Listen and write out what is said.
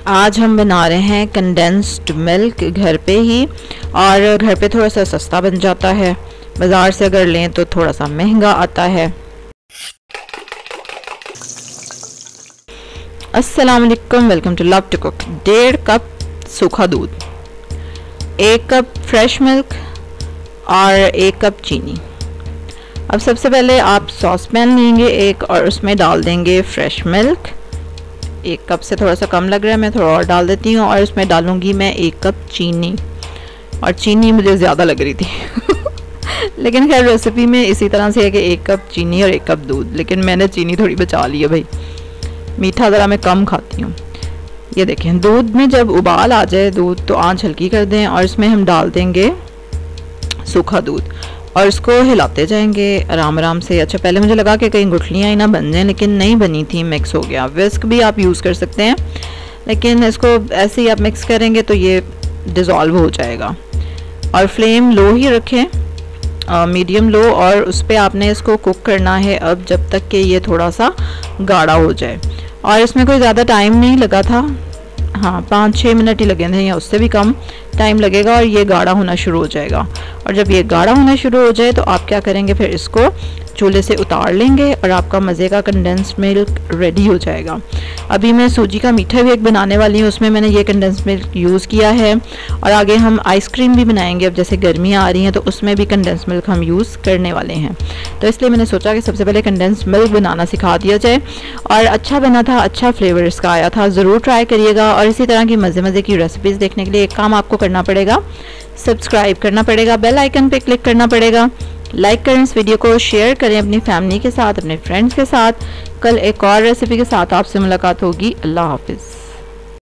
आज हम बना रहे हैं कंडेंस्ड मिल्क घर पे ही, और घर पे थोड़ा सा सस्ता बन जाता है, बाज़ार से अगर लें तो थोड़ा सा महंगा आता है। अस्सलाम वालेकुम, welcome to love to cook. 1.5 cup सूखा दूध, 1 कप फ्रेश मिल्क और 1 कप चीनी। अब सबसे पहले आप सॉस पैन लेंगे एक, और उसमें डाल देंगे फ्रेश मिल्क। 1 कप से थोड़ा सा कम लग रहा है, मैं थोड़ा और डाल देती हूँ। और इसमें डालूँगी मैं 1 कप चीनी, और चीनी मुझे ज़्यादा लग रही थी लेकिन खैर रेसिपी में इसी तरह से है कि 1 कप चीनी और 1 कप दूध, लेकिन मैंने चीनी थोड़ी बचा ली है भाई, मीठा ज़रा मैं कम खाती हूँ। ये देखें, दूध में जब उबाल आ जाए दूध तो आंच हल्की कर दें, और इसमें हम डाल देंगे सूखा दूध और इसको हिलाते जाएंगे आराम आराम से। अच्छा, पहले मुझे लगा कि कहीं गुठलियाँ ही ना बन जाएं, लेकिन नहीं बनी थी, मिक्स हो गया। विस्क भी आप यूज़ कर सकते हैं, लेकिन इसको ऐसे ही आप मिक्स करेंगे तो ये डिज़ोल्व हो जाएगा। और फ्लेम लो ही रखें, मीडियम लो, और उस पर आपने इसको कुक करना है अब जब तक कि ये थोड़ा सा गाढ़ा हो जाए। और इसमें कोई ज़्यादा टाइम नहीं लगा था, हाँ 5-6 मिनट ही लगे थे, या उससे भी कम टाइम लगेगा, और ये गाढ़ा होना शुरू हो जाएगा। और जब ये गाढ़ा होना शुरू हो जाए तो आप क्या करेंगे, फिर इसको चूल्हे से उतार लेंगे और आपका मज़े का कंडेंस्ड मिल्क रेडी हो जाएगा। अभी मैं सूजी का मीठा भी एक बनाने वाली हूँ, उसमें मैंने ये कंडेंस्ड मिल्क यूज़ किया है। और आगे हम आइसक्रीम भी बनाएंगे, अब जैसे गर्मियाँ आ रही हैं तो उसमें भी कंडेंस्ड मिल्क हम यूज़ करने वाले हैं। तो इसलिए मैंने सोचा कि सबसे पहले कंडेंस्ड मिल्क बनाना सिखा दिया जाए। और अच्छा बना था, अच्छा फ्लेवर इसका आया था, ज़रूर ट्राई करिएगा। और इसी तरह की मज़े की रेसिपीज़ देखने के लिए एक काम आपको करना पड़ेगा, सब्सक्राइब करना पड़ेगा, बेल आइकन पे क्लिक करना पड़ेगा, लाइक करें इस वीडियो को, शेयर करें अपनी फैमिली के साथ, अपने फ्रेंड्स के साथ। कल एक और रेसिपी के साथ आपसे मुलाकात होगी। अल्लाह हाफिज़।